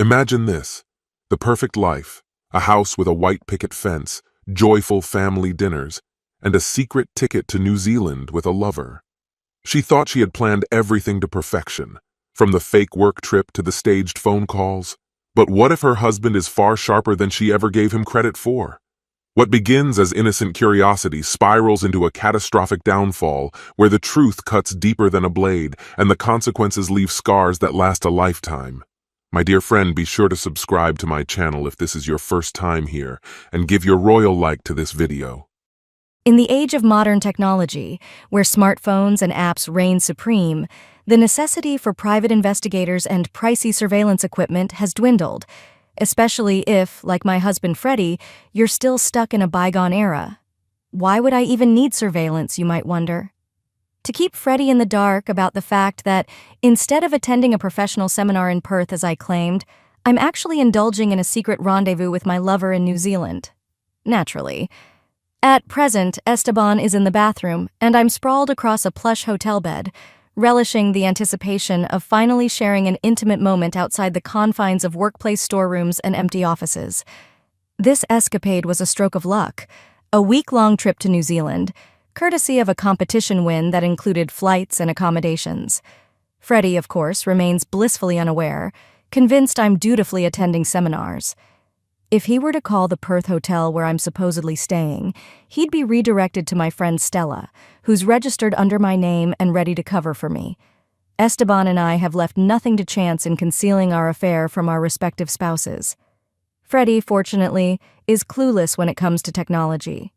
Imagine this: the perfect life, a house with a white picket fence, joyful family dinners, and a secret ticket to New Zealand with a lover. She thought she had planned everything to perfection, from the fake work trip to the staged phone calls. But what if her husband is far sharper than she ever gave him credit for? What begins as innocent curiosity spirals into a catastrophic downfall where the truth cuts deeper than a blade and the consequences leave scars that last a lifetime. My dear friend, be sure to subscribe to my channel if this is your first time here, and give your royal like to this video. In the age of modern technology, where smartphones and apps reign supreme, the necessity for private investigators and pricey surveillance equipment has dwindled, especially if, like my husband Freddie, you're still stuck in a bygone era. Why would I even need surveillance, you might wonder? To keep Freddie in the dark about the fact that, instead of attending a professional seminar in Perth as I claimed, I'm actually indulging in a secret rendezvous with my lover in New Zealand. Naturally. At present, Esteban is in the bathroom, and I'm sprawled across a plush hotel bed, relishing the anticipation of finally sharing an intimate moment outside the confines of workplace storerooms and empty offices. This escapade was a stroke of luck, a week-long trip to New Zealand, courtesy of a competition win that included flights and accommodations. Freddie, of course, remains blissfully unaware, convinced I'm dutifully attending seminars. If he were to call the Perth hotel where I'm supposedly staying, he'd be redirected to my friend Stella, who's registered under my name and ready to cover for me. Esteban and I have left nothing to chance in concealing our affair from our respective spouses. Freddie, fortunately, is clueless when it comes to technology.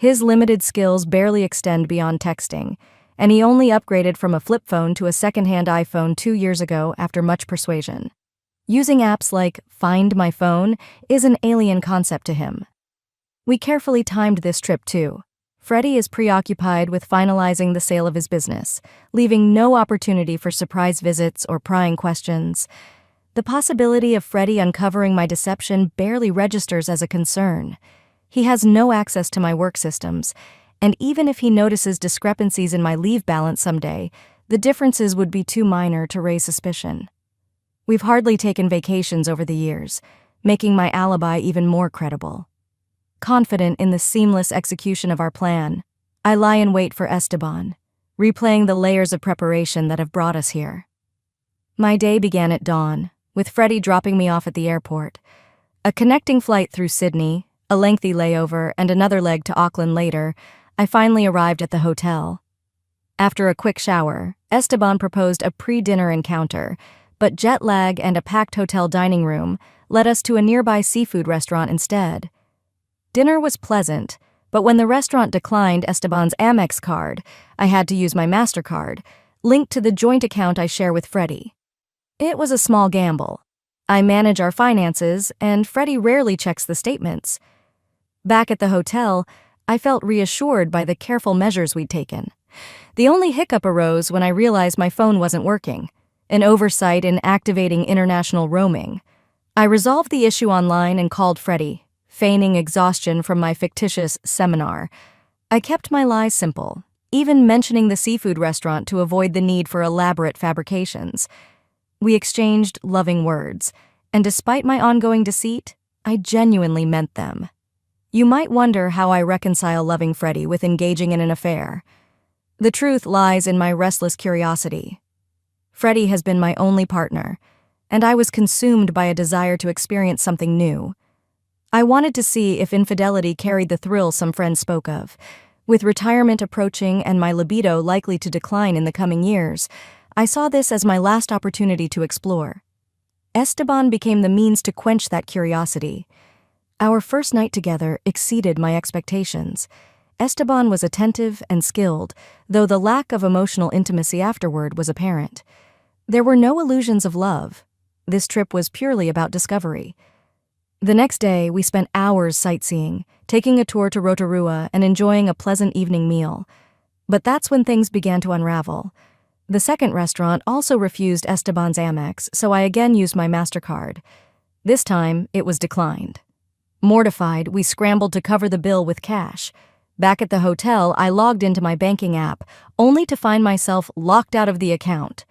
His limited skills barely extend beyond texting, and he only upgraded from a flip phone to a second-hand iPhone 2 years ago after much persuasion. Using apps like Find My Phone is an alien concept to him. We carefully timed this trip too. Freddie is preoccupied with finalizing the sale of his business, leaving no opportunity for surprise visits or prying questions. The possibility of Freddie uncovering my deception barely registers as a concern. He has no access to my work systems, and even if he notices discrepancies in my leave balance someday, the differences would be too minor to raise suspicion. We've hardly taken vacations over the years, making my alibi even more credible. Confident in the seamless execution of our plan, I lie in wait for Esteban, replaying the layers of preparation that have brought us here. My day began at dawn, with Freddie dropping me off at the airport. A connecting flight through Sydney, a lengthy layover, and another leg to Auckland later, I finally arrived at the hotel. After a quick shower, Esteban proposed a pre-dinner encounter, but jet lag and a packed hotel dining room led us to a nearby seafood restaurant instead. Dinner was pleasant, but when the restaurant declined Esteban's Amex card, I had to use my MasterCard, linked to the joint account I share with Freddie. It was a small gamble. I manage our finances, and Freddie rarely checks the statements. Back at the hotel, I felt reassured by the careful measures we'd taken. The only hiccup arose when I realized my phone wasn't working, an oversight in activating international roaming. I resolved the issue online and called Freddie, feigning exhaustion from my fictitious seminar. I kept my lies simple, even mentioning the seafood restaurant to avoid the need for elaborate fabrications. We exchanged loving words, and despite my ongoing deceit, I genuinely meant them. You might wonder how I reconcile loving Freddie with engaging in an affair. The truth lies in my restless curiosity. Freddie has been my only partner, and I was consumed by a desire to experience something new. I wanted to see if infidelity carried the thrill some friends spoke of. With retirement approaching and my libido likely to decline in the coming years, I saw this as my last opportunity to explore. Esteban became the means to quench that curiosity. Our first night together exceeded my expectations. Esteban was attentive and skilled, though the lack of emotional intimacy afterward was apparent. There were no illusions of love. This trip was purely about discovery. The next day, we spent hours sightseeing, taking a tour to Rotorua and enjoying a pleasant evening meal. But that's when things began to unravel. The second restaurant also refused Esteban's Amex, so I again used my MasterCard. This time, it was declined. Mortified, we scrambled to cover the bill with cash. Back at the hotel, I logged into my banking app, only to find myself locked out of the account.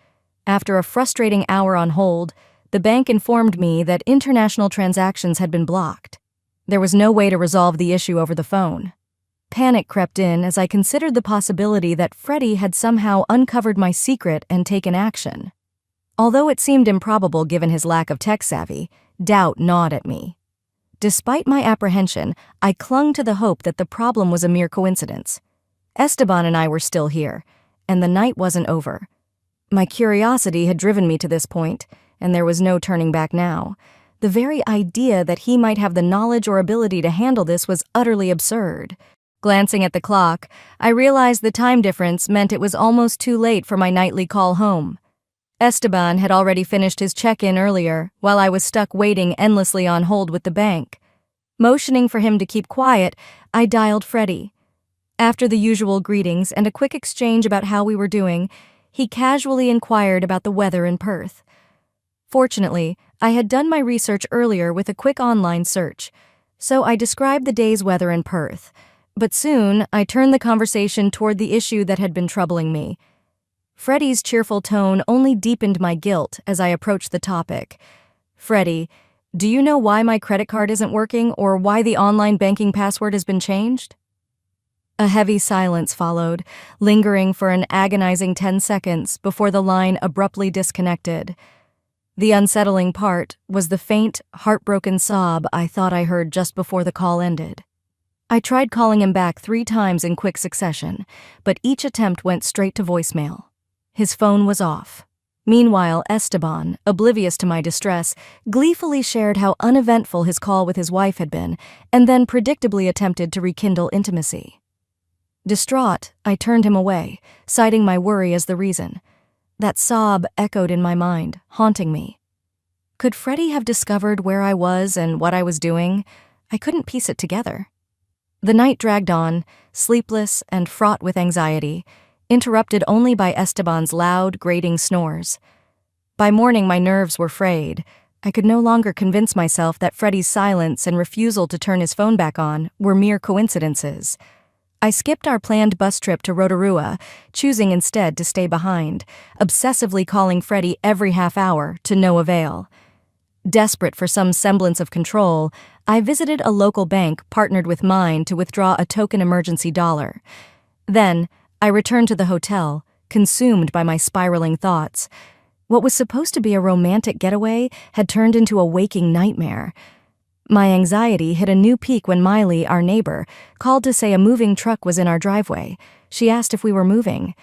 After a frustrating hour on hold, the bank informed me that international transactions had been blocked. There was no way to resolve the issue over the phone. Panic crept in as I considered the possibility that Freddie had somehow uncovered my secret and taken action. Although it seemed improbable given his lack of tech savvy, doubt gnawed at me. Despite my apprehension, I clung to the hope that the problem was a mere coincidence. Esteban and I were still here, and the night wasn't over. My curiosity had driven me to this point, and there was no turning back now. The very idea that he might have the knowledge or ability to handle this was utterly absurd. Glancing at the clock, I realized the time difference meant it was almost too late for my nightly call home. Esteban had already finished his check-in earlier, while I was stuck waiting endlessly on hold with the bank. Motioning for him to keep quiet, I dialed Freddie. After the usual greetings and a quick exchange about how we were doing, he casually inquired about the weather in Perth. Fortunately, I had done my research earlier with a quick online search, so I described the day's weather in Perth. But soon, I turned the conversation toward the issue that had been troubling me. Freddie's cheerful tone only deepened my guilt as I approached the topic. "Freddie, do you know why my credit card isn't working or why the online banking password has been changed?" A heavy silence followed, lingering for an agonizing 10 seconds before the line abruptly disconnected. The unsettling part was the faint, heartbroken sob I thought I heard just before the call ended. I tried calling him back 3 times in quick succession, but each attempt went straight to voicemail. His phone was off. Meanwhile, Esteban, oblivious to my distress, gleefully shared how uneventful his call with his wife had been, and then predictably attempted to rekindle intimacy. Distraught, I turned him away, citing my worry as the reason. That sob echoed in my mind, haunting me. Could Freddie have discovered where I was and what I was doing? I couldn't piece it together. The night dragged on, sleepless and fraught with anxiety, interrupted only by Esteban's loud, grating snores. By morning, my nerves were frayed. I could no longer convince myself that Freddie's silence and refusal to turn his phone back on were mere coincidences. I skipped our planned bus trip to Rotorua, choosing instead to stay behind, obsessively calling Freddie every half hour to no avail. Desperate for some semblance of control, I visited a local bank partnered with mine to withdraw a token emergency dollar. Then, I returned to the hotel, consumed by my spiraling thoughts. What was supposed to be a romantic getaway had turned into a waking nightmare. My anxiety hit a new peak when Miley, our neighbor, called to say a moving truck was in our driveway. She asked if we were moving.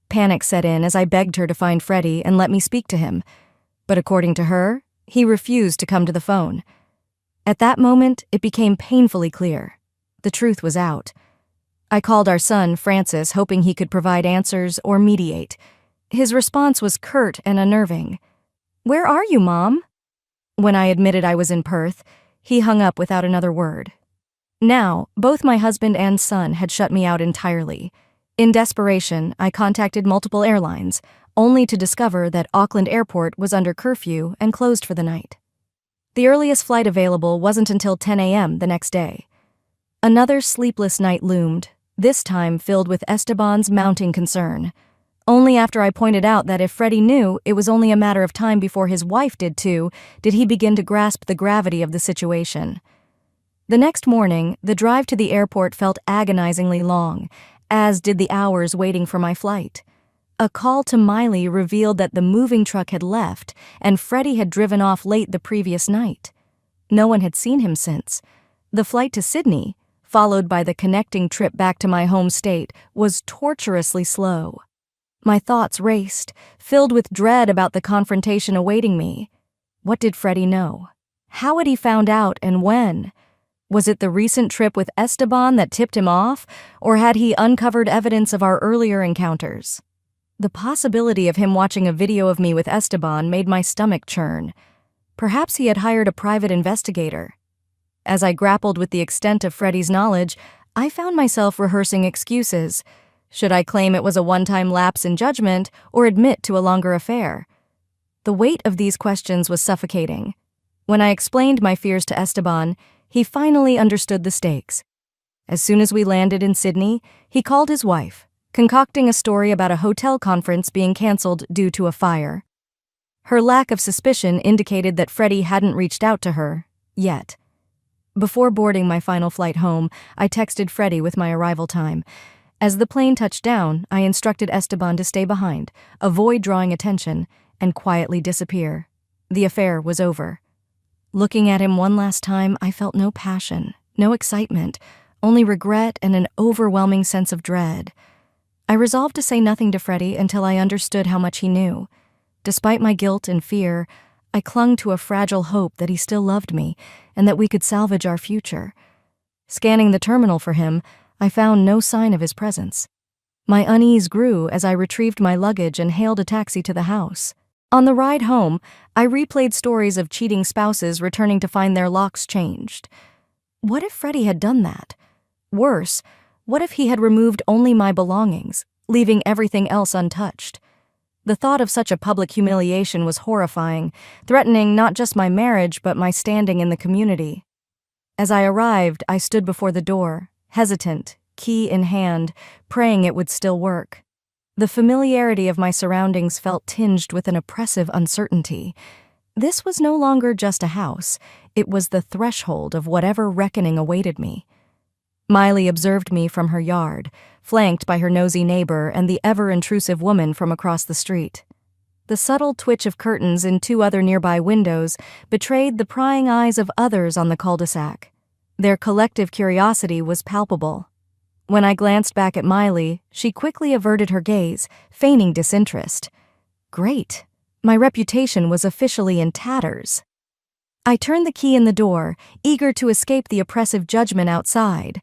Panic set in as I begged her to find Freddie and let me speak to him. But according to her, he refused to come to the phone. At that moment, it became painfully clear. The truth was out. I called our son, Francis, hoping he could provide answers or mediate. His response was curt and unnerving. "Where are you, Mom?" When I admitted I was in Perth, he hung up without another word. Now, both my husband and son had shut me out entirely. In desperation, I contacted multiple airlines, only to discover that Auckland Airport was under curfew and closed for the night. The earliest flight available wasn't until 10 a.m. the next day. Another sleepless night loomed, this time filled with Esteban's mounting concern. Only after I pointed out that if Freddie knew it was only a matter of time before his wife did too, did he begin to grasp the gravity of the situation. The next morning, the drive to the airport felt agonizingly long, as did the hours waiting for my flight. A call to Miley revealed that the moving truck had left and Freddie had driven off late the previous night. No one had seen him since. The flight to Sydney, followed by the connecting trip back to my home state, was torturously slow. My thoughts raced, filled with dread about the confrontation awaiting me. What did Freddie know? How had he found out and when? Was it the recent trip with Esteban that tipped him off, or had he uncovered evidence of our earlier encounters? The possibility of him watching a video of me with Esteban made my stomach churn. Perhaps he had hired a private investigator. As I grappled with the extent of Freddie's knowledge, I found myself rehearsing excuses. Should I claim it was a one-time lapse in judgment or admit to a longer affair? The weight of these questions was suffocating. When I explained my fears to Esteban, he finally understood the stakes. As soon as we landed in Sydney, he called his wife, concocting a story about a hotel conference being canceled due to a fire. Her lack of suspicion indicated that Freddie hadn't reached out to her, yet. Before boarding my final flight home, I texted Freddie with my arrival time. As the plane touched down, I instructed Esteban to stay behind, avoid drawing attention, and quietly disappear. The affair was over. Looking at him one last time, I felt no passion, no excitement, only regret and an overwhelming sense of dread. I resolved to say nothing to Freddie until I understood how much he knew. Despite my guilt and fear, I clung to a fragile hope that he still loved me and that we could salvage our future. Scanning the terminal for him, I found no sign of his presence. My unease grew as I retrieved my luggage and hailed a taxi to the house. On the ride home, I replayed stories of cheating spouses returning to find their locks changed. What if Freddie had done that? Worse, what if he had removed only my belongings, leaving everything else untouched? The thought of such a public humiliation was horrifying, threatening not just my marriage but my standing in the community. As I arrived, I stood before the door, hesitant, key in hand, praying it would still work. The familiarity of my surroundings felt tinged with an oppressive uncertainty. This was no longer just a house, it was the threshold of whatever reckoning awaited me. Miley observed me from her yard, flanked by her nosy neighbor and the ever-intrusive woman from across the street. The subtle twitch of curtains in 2 other nearby windows betrayed the prying eyes of others on the cul-de-sac. Their collective curiosity was palpable. When I glanced back at Miley, she quickly averted her gaze, feigning disinterest. Great. My reputation was officially in tatters. I turned the key in the door, eager to escape the oppressive judgment outside.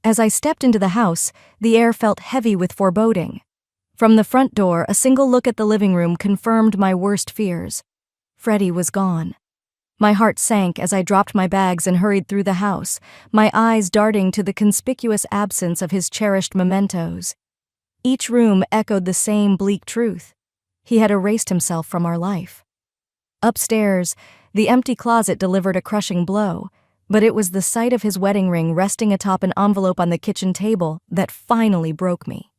As I stepped into the house, the air felt heavy with foreboding. From the front door, a single look at the living room confirmed my worst fears. Freddie was gone. My heart sank as I dropped my bags and hurried through the house, my eyes darting to the conspicuous absence of his cherished mementos. Each room echoed the same bleak truth. He had erased himself from our life. Upstairs, the empty closet delivered a crushing blow, but it was the sight of his wedding ring resting atop an envelope on the kitchen table that finally broke me.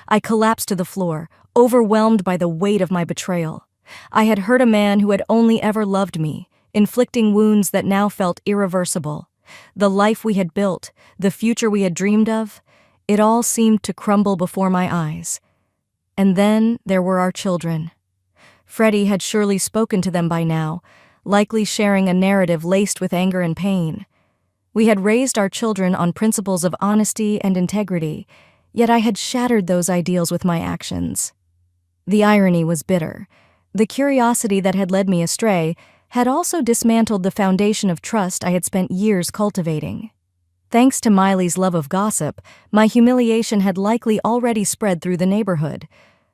I collapsed to the floor, overwhelmed by the weight of my betrayal. I had hurt a man who had only ever loved me, inflicting wounds that now felt irreversible. The life we had built, the future we had dreamed of, it all seemed to crumble before my eyes. And then there were our children. Freddie had surely spoken to them by now, likely sharing a narrative laced with anger and pain. We had raised our children on principles of honesty and integrity, yet I had shattered those ideals with my actions. The irony was bitter. The curiosity that had led me astray had also dismantled the foundation of trust I had spent years cultivating. Thanks to Miley's love of gossip, my humiliation had likely already spread through the neighborhood.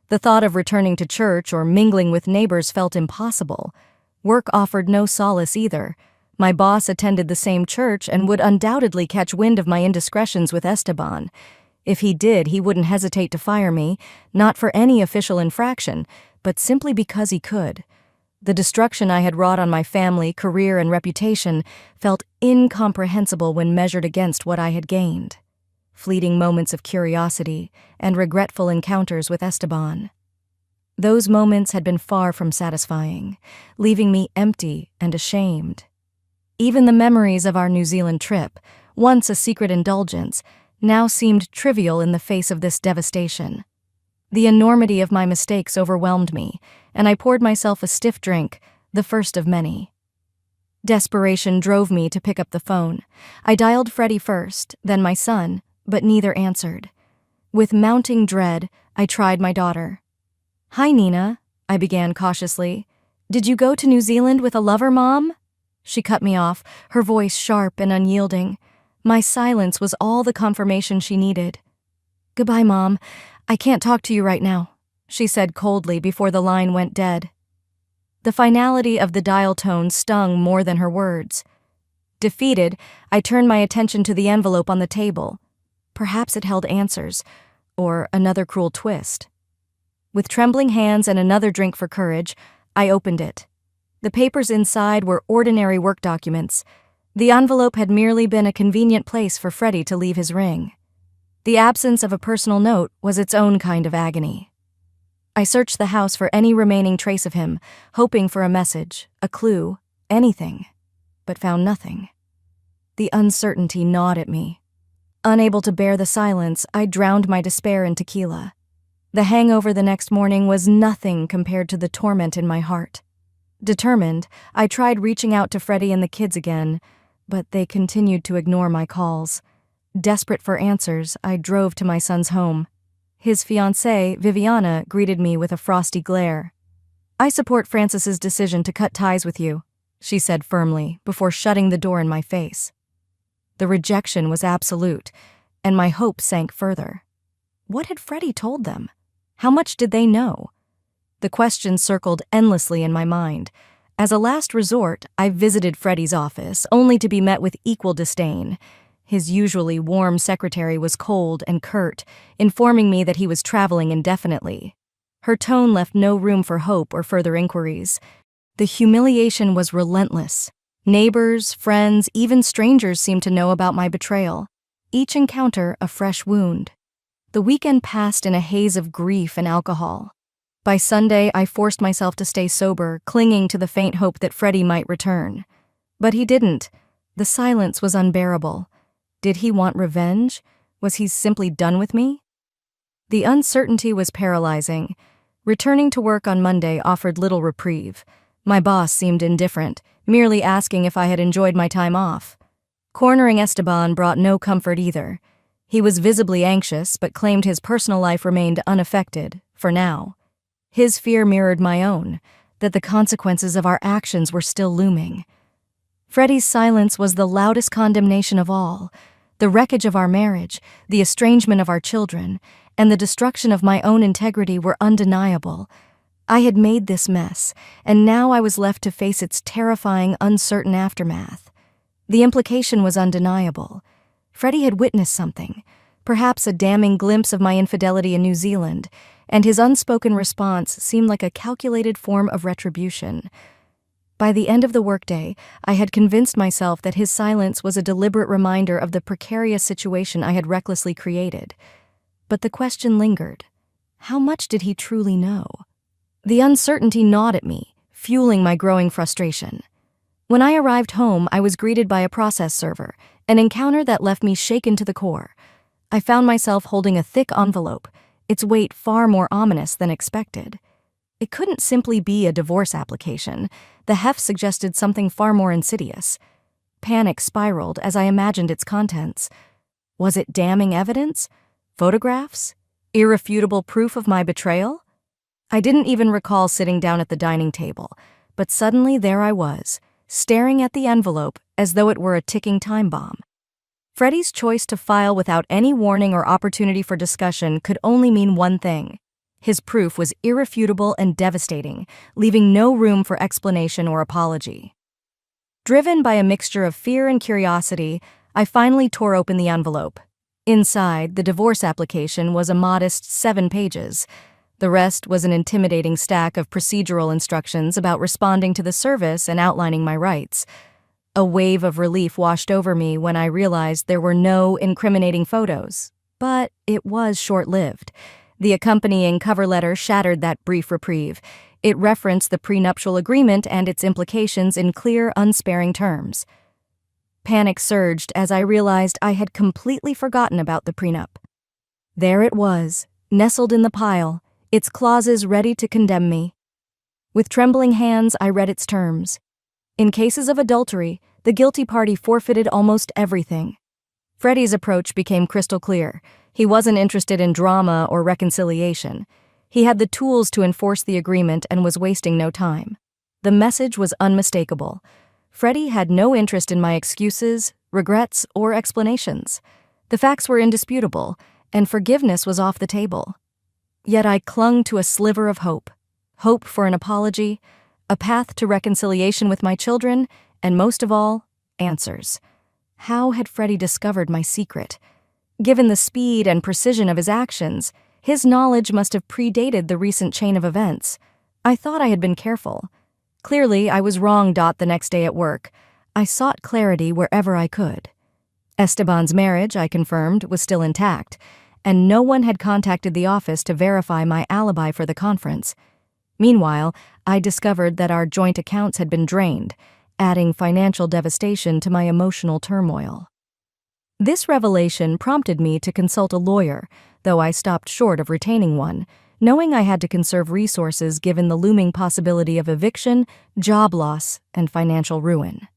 The thought of returning to church or mingling with neighbors felt impossible. Work offered no solace either. My boss attended the same church and would undoubtedly catch wind of my indiscretions with Esteban. If he did, he wouldn't hesitate to fire me, not for any official infraction, but simply because he could. The destruction I had wrought on my family, career, and reputation felt incomprehensible when measured against what I had gained. Fleeting moments of curiosity and regretful encounters with Esteban. Those moments had been far from satisfying, leaving me empty and ashamed. Even the memories of our New Zealand trip, once a secret indulgence, now seemed trivial in the face of this devastation. The enormity of my mistakes overwhelmed me, and I poured myself a stiff drink, the first of many. Desperation drove me to pick up the phone. I dialed Freddie first, then my son, but neither answered. With mounting dread, I tried my daughter. "Hi, Nina," I began cautiously. "Did you go to New Zealand with a lover, Mom?" She cut me off, her voice sharp and unyielding. My silence was all the confirmation she needed. "Goodbye, Mom. I can't talk to you right now," she said coldly before the line went dead. The finality of the dial tone stung more than her words. Defeated, I turned my attention to the envelope on the table. Perhaps it held answers, or another cruel twist. With trembling hands and another drink for courage, I opened it. The papers inside were ordinary work documents. The envelope had merely been a convenient place for Freddie to leave his ring. The absence of a personal note was its own kind of agony. I searched the house for any remaining trace of him, hoping for a message, a clue, anything, but found nothing. The uncertainty gnawed at me. Unable to bear the silence, I drowned my despair in tequila. The hangover the next morning was nothing compared to the torment in my heart. Determined, I tried reaching out to Freddie and the kids again, but they continued to ignore my calls. Desperate for answers, I drove to my son's home. His fiancée, Viviana, greeted me with a frosty glare. "I support Francis's decision to cut ties with you," she said firmly, before shutting the door in my face. The rejection was absolute, and my hope sank further. What had Freddie told them? How much did they know? The questions circled endlessly in my mind. As a last resort, I visited Freddie's office, only to be met with equal disdain. His usually warm secretary was cold and curt, informing me that he was traveling indefinitely. Her tone left no room for hope or further inquiries. The humiliation was relentless. Neighbors, friends, even strangers seemed to know about my betrayal. Each encounter a fresh wound. The weekend passed in a haze of grief and alcohol. By Sunday, I forced myself to stay sober, clinging to the faint hope that Freddie might return. But he didn't. The silence was unbearable. Did he want revenge? Was he simply done with me? The uncertainty was paralyzing. Returning to work on Monday offered little reprieve. My boss seemed indifferent, merely asking if I had enjoyed my time off. Cornering Esteban brought no comfort either. He was visibly anxious, but claimed his personal life remained unaffected, for now. His fear mirrored my own, that the consequences of our actions were still looming. Freddie's silence was the loudest condemnation of all. The wreckage of our marriage, the estrangement of our children, and the destruction of my own integrity were undeniable. I had made this mess, and now I was left to face its terrifying, uncertain aftermath. The implication was undeniable. Freddie had witnessed something, perhaps a damning glimpse of my infidelity in New Zealand, and his unspoken response seemed like a calculated form of retribution. By the end of the workday, I had convinced myself that his silence was a deliberate reminder of the precarious situation I had recklessly created. But the question lingered. How much did he truly know? The uncertainty gnawed at me, fueling my growing frustration. When I arrived home, I was greeted by a process server, an encounter that left me shaken to the core. I found myself holding a thick envelope, its weight far more ominous than expected. It couldn't simply be a divorce application. The heft suggested something far more insidious. Panic spiraled as I imagined its contents. Was it damning evidence? Photographs? Irrefutable proof of my betrayal? I didn't even recall sitting down at the dining table, but suddenly there I was, staring at the envelope as though it were a ticking time bomb. Freddie's choice to file without any warning or opportunity for discussion could only mean one thing. His proof was irrefutable and devastating, leaving no room for explanation or apology. Driven by a mixture of fear and curiosity, I finally tore open the envelope. Inside, the divorce application was a modest 7 pages. The rest was an intimidating stack of procedural instructions about responding to the service and outlining my rights. A wave of relief washed over me when I realized there were no incriminating photos. But it was short-lived. The accompanying cover letter shattered that brief reprieve. It referenced the prenuptial agreement and its implications in clear, unsparing terms. Panic surged as I realized I had completely forgotten about the prenup. There it was, nestled in the pile, its clauses ready to condemn me. With trembling hands, I read its terms. In cases of adultery, the guilty party forfeited almost everything. Freddie's approach became crystal clear. He wasn't interested in drama or reconciliation. He had the tools to enforce the agreement and was wasting no time. The message was unmistakable. Freddie had no interest in my excuses, regrets, or explanations. The facts were indisputable, and forgiveness was off the table. Yet I clung to a sliver of hope. Hope for an apology, a path to reconciliation with my children, and most of all, answers. How had Freddie discovered my secret? Given the speed and precision of his actions, his knowledge must have predated the recent chain of events. I thought I had been careful. Clearly, I was wrong. The next day at work, I sought clarity wherever I could. Esteban's marriage, I confirmed, was still intact, and no one had contacted the office to verify my alibi for the conference. Meanwhile, I discovered that our joint accounts had been drained, adding financial devastation to my emotional turmoil. This revelation prompted me to consult a lawyer, though I stopped short of retaining one, knowing I had to conserve resources given the looming possibility of eviction, job loss, and financial ruin.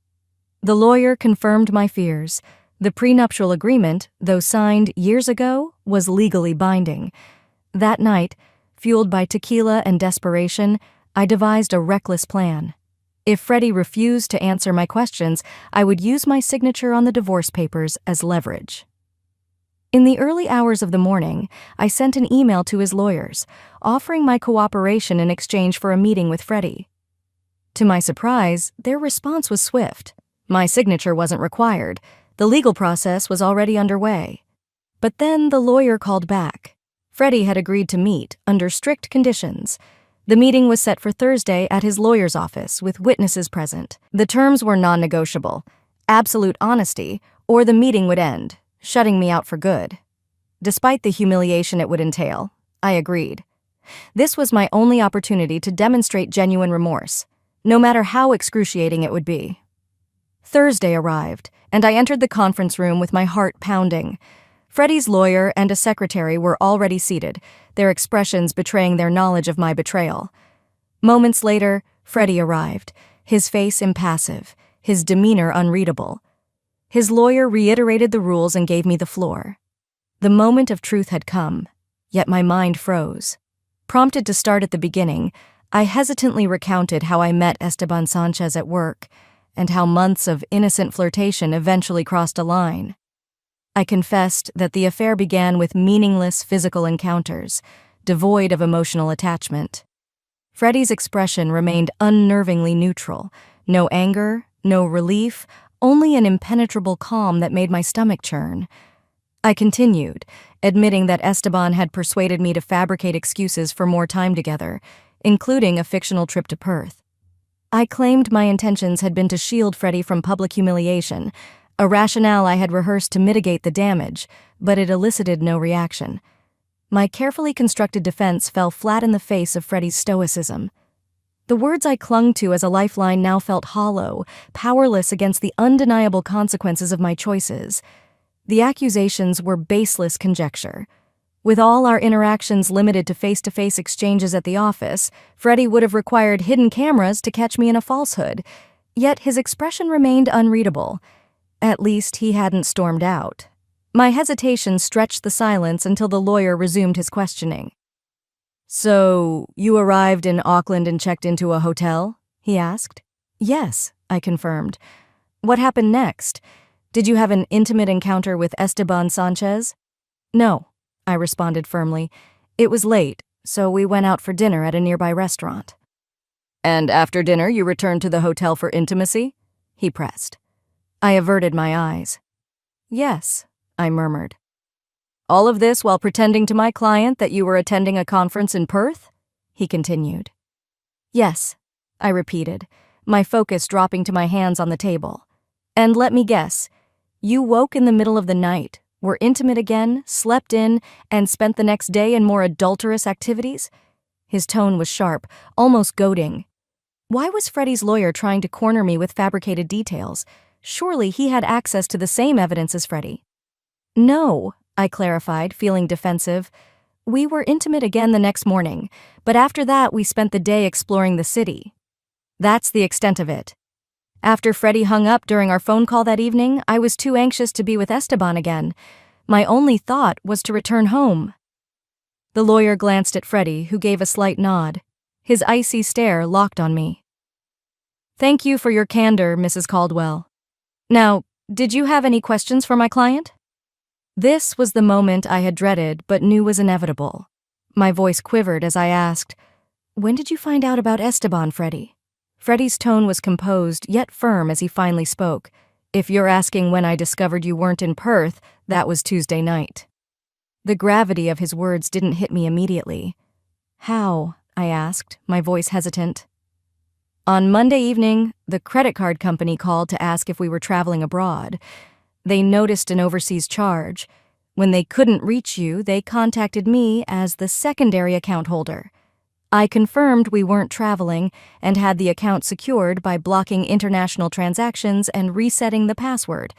The lawyer confirmed my fears. The prenuptial agreement, though signed years ago, was legally binding. That night, fueled by tequila and desperation, I devised a reckless plan. If Freddie refused to answer my questions, I would use my signature on the divorce papers as leverage. In the early hours of the morning, I sent an email to his lawyers, offering my cooperation in exchange for a meeting with Freddie. To my surprise, their response was swift. My signature wasn't required. The legal process was already underway. But then the lawyer called back. Freddie had agreed to meet under strict conditions. The meeting was set for Thursday at his lawyer's office with witnesses present. The terms were non-negotiable: absolute honesty, or the meeting would end, shutting me out for good. Despite the humiliation it would entail, I agreed. This was my only opportunity to demonstrate genuine remorse, no matter how excruciating it would be. Thursday arrived, and I entered the conference room with my heart pounding. Freddie's lawyer and a secretary were already seated, their expressions betraying their knowledge of my betrayal. Moments later, Freddie arrived, his face impassive, his demeanor unreadable. His lawyer reiterated the rules and gave me the floor. The moment of truth had come, yet my mind froze. Prompted to start at the beginning, I hesitantly recounted how I met Esteban Sanchez at work, and how months of innocent flirtation eventually crossed a line. I confessed that the affair began with meaningless physical encounters, devoid of emotional attachment. Freddie's expression remained unnervingly neutral. No anger, no relief, only an impenetrable calm that made my stomach churn. I continued, admitting that Esteban had persuaded me to fabricate excuses for more time together, including a fictional trip to Perth. I claimed my intentions had been to shield Freddie from public humiliation, a rationale I had rehearsed to mitigate the damage, but it elicited no reaction. My carefully constructed defense fell flat in the face of Freddie's stoicism. The words I clung to as a lifeline now felt hollow, powerless against the undeniable consequences of my choices. The accusations were baseless conjecture. With all our interactions limited to face-to-face exchanges at the office, Freddie would have required hidden cameras to catch me in a falsehood. Yet his expression remained unreadable. At least he hadn't stormed out. My hesitation stretched the silence until the lawyer resumed his questioning. "So, you arrived in Auckland and checked into a hotel?" he asked. "Yes," I confirmed. "What happened next? Did you have an intimate encounter with Esteban Sanchez?" "No," I responded firmly. "It was late, so we went out for dinner at a nearby restaurant." "And after dinner you returned to the hotel for intimacy?" he pressed. I averted my eyes. "Yes," I murmured. "All of this while pretending to my client that you were attending a conference in Perth?" he continued. "Yes," I repeated, my focus dropping to my hands on the table. "And let me guess, you woke in the middle of the night, were intimate again, slept in, and spent the next day in more adulterous activities?" His tone was sharp, almost goading. Why was Freddie's lawyer trying to corner me with fabricated details? Surely he had access to the same evidence as Freddie. "No," I clarified, feeling defensive. "We were intimate again the next morning, but after that we spent the day exploring the city. That's the extent of it. After Freddie hung up during our phone call that evening, I was too anxious to be with Esteban again. My only thought was to return home." The lawyer glanced at Freddie, who gave a slight nod. His icy stare locked on me. "Thank you for your candor, Mrs. Caldwell. Now, did you have any questions for my client?" This was the moment I had dreaded but knew was inevitable. My voice quivered as I asked, "When did you find out about Esteban, Freddie?" Freddie's tone was composed, yet firm as he finally spoke. "If you're asking when I discovered you weren't in Perth, that was Tuesday night." The gravity of his words didn't hit me immediately. "How?" I asked, my voice hesitant. "On Monday evening, the credit card company called to ask if we were traveling abroad. They noticed an overseas charge. When they couldn't reach you, they contacted me as the secondary account holder. I confirmed we weren't traveling and had the account secured by blocking international transactions and resetting the password.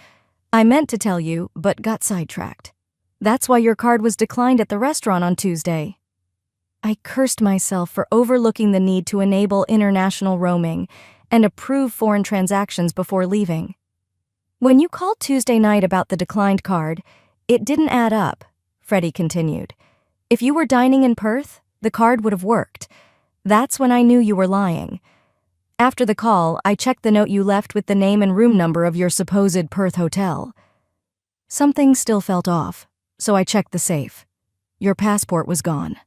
I meant to tell you, but got sidetracked. That's why your card was declined at the restaurant on Tuesday. I cursed myself for overlooking the need to enable international roaming and approve foreign transactions before leaving. When you called Tuesday night about the declined card, it didn't add up, Freddie continued. If you were dining in Perth, the card would have worked. That's when I knew you were lying. After the call, I checked the note you left with the name and room number of your supposed Perth hotel. Something still felt off, so I checked the safe. Your passport was gone.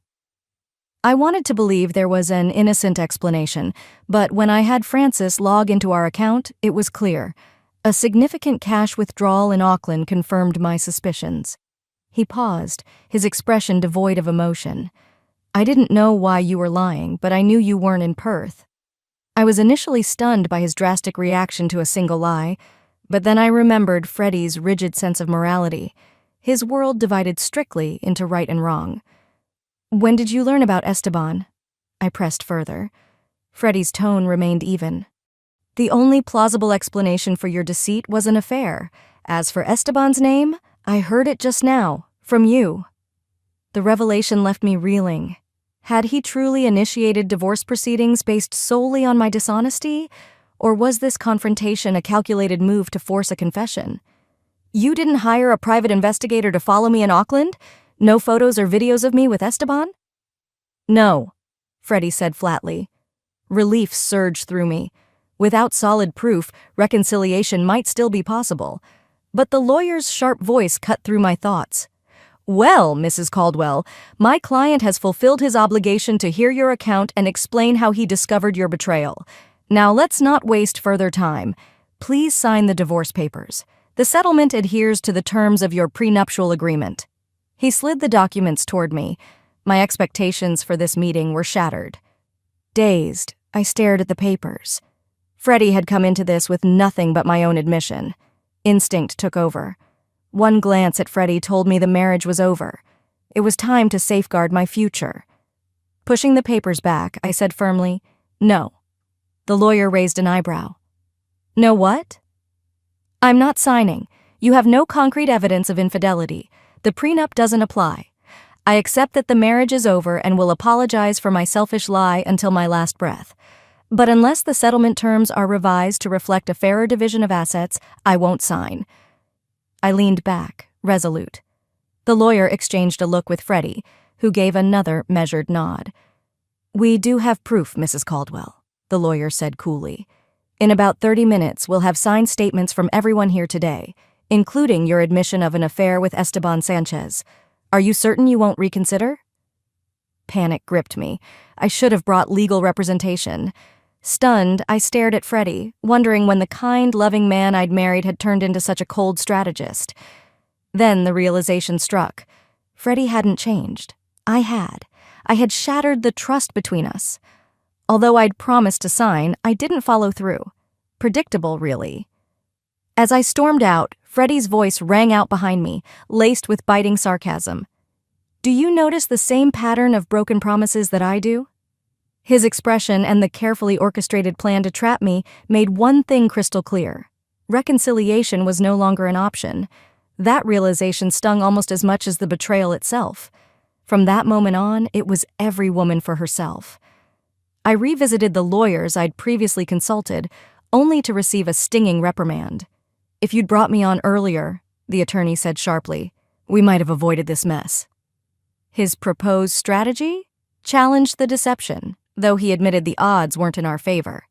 I wanted to believe there was an innocent explanation, but when I had Francis log into our account, it was clear. A significant cash withdrawal in Auckland confirmed my suspicions. He paused, his expression devoid of emotion. I didn't know why you were lying, but I knew you weren't in Perth. I was initially stunned by his drastic reaction to a single lie, but then I remembered Freddie's rigid sense of morality, his world divided strictly into right and wrong. When did you learn about Esteban? I pressed further. Freddie's tone remained even. The only plausible explanation for your deceit was an affair. As for Esteban's name, I heard it just now, from you. The revelation left me reeling. Had he truly initiated divorce proceedings based solely on my dishonesty, or was this confrontation a calculated move to force a confession? You didn't hire a private investigator to follow me in Auckland? No photos or videos of me with Esteban? No, Freddie said flatly. Relief surged through me. Without solid proof, reconciliation might still be possible. But the lawyer's sharp voice cut through my thoughts. Well, Mrs. Caldwell, my client has fulfilled his obligation to hear your account and explain how he discovered your betrayal. Now let's not waste further time. Please sign the divorce papers. The settlement adheres to the terms of your prenuptial agreement. He slid the documents toward me. My expectations for this meeting were shattered. Dazed, I stared at the papers. Freddie had come into this with nothing but my own admission. Instinct took over. One glance at Freddie told me the marriage was over. It was time to safeguard my future. Pushing the papers back, I said firmly, "No." The lawyer raised an eyebrow. "No what?" "I'm not signing. You have no concrete evidence of infidelity. The prenup doesn't apply. I accept that the marriage is over and will apologize for my selfish lie until my last breath. But unless the settlement terms are revised to reflect a fairer division of assets, I won't sign." I leaned back, resolute. The lawyer exchanged a look with Freddie, who gave another measured nod. "We do have proof, Mrs. Caldwell," the lawyer said coolly. "In about 30 minutes, we'll have signed statements from everyone here today, including your admission of an affair with Esteban Sanchez. Are you certain you won't reconsider?" Panic gripped me. I should have brought legal representation. Stunned, I stared at Freddie, wondering when the kind, loving man I'd married had turned into such a cold strategist. Then the realization struck. Freddie hadn't changed. I had. I had shattered the trust between us. Although I'd promised to sign, I didn't follow through. Predictable, really. As I stormed out, Freddie's voice rang out behind me, laced with biting sarcasm. "Do you notice the same pattern of broken promises that I do?" His expression and the carefully orchestrated plan to trap me made one thing crystal clear. Reconciliation was no longer an option. That realization stung almost as much as the betrayal itself. From that moment on, it was every woman for herself. I revisited the lawyers I'd previously consulted, only to receive a stinging reprimand. "If you'd brought me on earlier," the attorney said sharply, "we might have avoided this mess." His proposed strategy challenged the deception, though he admitted the odds weren't in our favor.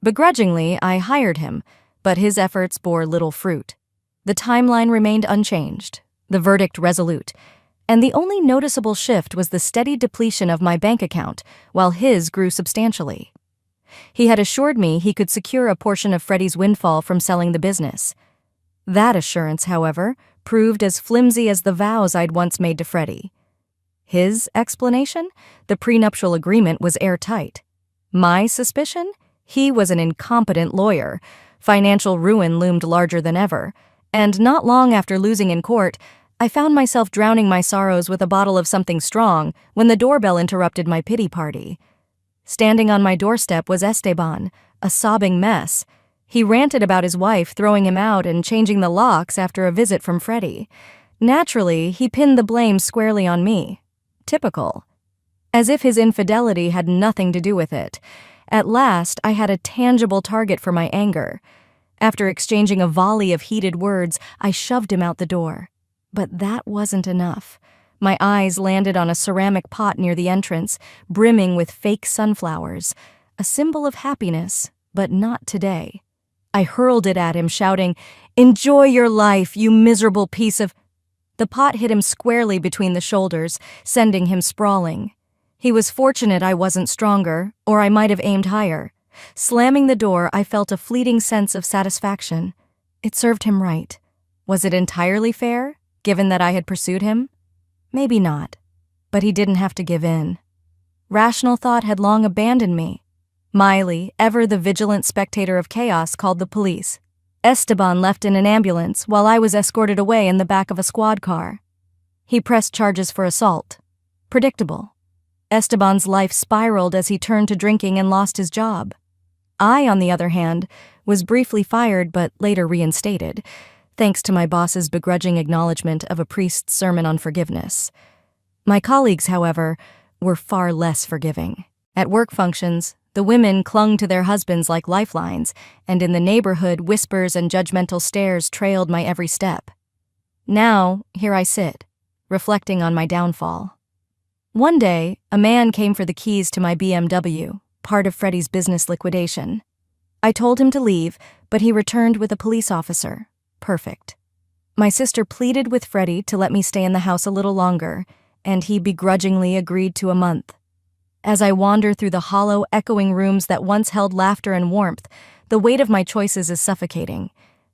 Begrudgingly, I hired him, but his efforts bore little fruit. The timeline remained unchanged, the verdict resolute, and the only noticeable shift was the steady depletion of my bank account, while his grew substantially. He had assured me he could secure a portion of Freddie's windfall from selling the business. That assurance, however, proved as flimsy as the vows I'd once made to Freddie. His explanation? The prenuptial agreement was airtight. My suspicion? He was an incompetent lawyer. Financial ruin loomed larger than ever, and not long after losing in court, I found myself drowning my sorrows with a bottle of something strong when the doorbell interrupted my pity party. Standing on my doorstep was Esteban, a sobbing mess. He ranted about his wife throwing him out and changing the locks after a visit from Freddie. Naturally, he pinned the blame squarely on me. Typical. As if his infidelity had nothing to do with it. At last, I had a tangible target for my anger. After exchanging a volley of heated words, I shoved him out the door. But that wasn't enough. My eyes landed on a ceramic pot near the entrance, brimming with fake sunflowers, a symbol of happiness, but not today. I hurled it at him, shouting, "Enjoy your life, you miserable piece of—" The pot hit him squarely between the shoulders, sending him sprawling. He was fortunate I wasn't stronger, or I might have aimed higher. Slamming the door, I felt a fleeting sense of satisfaction. It served him right. Was it entirely fair, given that I had pursued him? Maybe not. But he didn't have to give in. Rational thought had long abandoned me. Miley, ever the vigilant spectator of chaos, called the police. Esteban left in an ambulance while I was escorted away in the back of a squad car. He pressed charges for assault. Predictable. Esteban's life spiraled as he turned to drinking and lost his job. I, on the other hand, was briefly fired but later reinstated, thanks to my boss's begrudging acknowledgement of a priest's sermon on forgiveness. My colleagues, however, were far less forgiving. At work functions, the women clung to their husbands like lifelines, and in the neighborhood, whispers and judgmental stares trailed my every step. Now, here I sit, reflecting on my downfall. One day, a man came for the keys to my BMW, part of Freddie's business liquidation. I told him to leave, but he returned with a police officer. Perfect. My sister pleaded with Freddie to let me stay in the house a little longer, and he begrudgingly agreed to a month. As I wander through the hollow, echoing rooms that once held laughter and warmth, the weight of my choices is suffocating.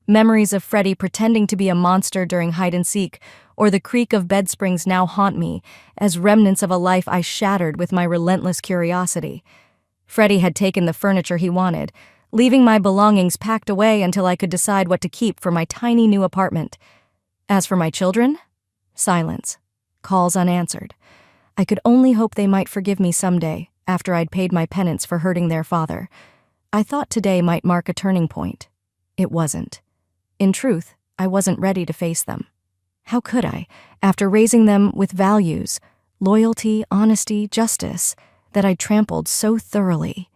Memories of Freddie pretending to be a monster during hide-and-seek, or the creak of bed springs now haunt me as remnants of a life I shattered with my relentless curiosity. Freddie had taken the furniture he wanted, leaving my belongings packed away until I could decide what to keep for my tiny new apartment. As for my children, silence. Calls unanswered. I could only hope they might forgive me someday, after I'd paid my penance for hurting their father. I thought today might mark a turning point. It wasn't. In truth, I wasn't ready to face them. How could I, after raising them with values, loyalty, honesty, justice, that I'd trampled so thoroughly?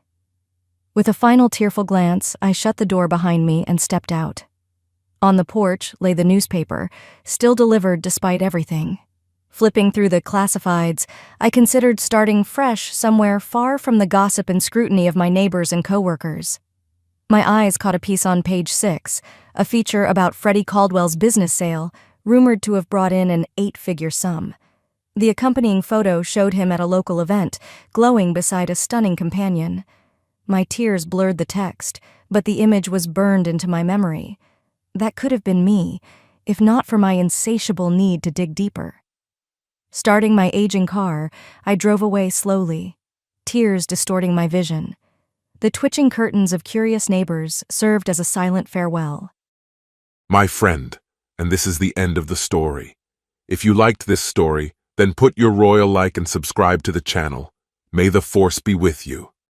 With a final tearful glance, I shut the door behind me and stepped out. On the porch lay the newspaper, still delivered despite everything. Flipping through the classifieds, I considered starting fresh somewhere far from the gossip and scrutiny of my neighbors and coworkers. My eyes caught a piece on page 6, a feature about Freddie Caldwell's business sale, rumored to have brought in an 8-figure sum. The accompanying photo showed him at a local event, glowing beside a stunning companion. My tears blurred the text, but the image was burned into my memory. That could have been me, if not for my insatiable need to dig deeper. Starting my aging car, I drove away slowly, tears distorting my vision. The twitching curtains of curious neighbors served as a silent farewell. My friend, and this is the end of the story. If you liked this story, then put your royal like and subscribe to the channel. May the force be with you.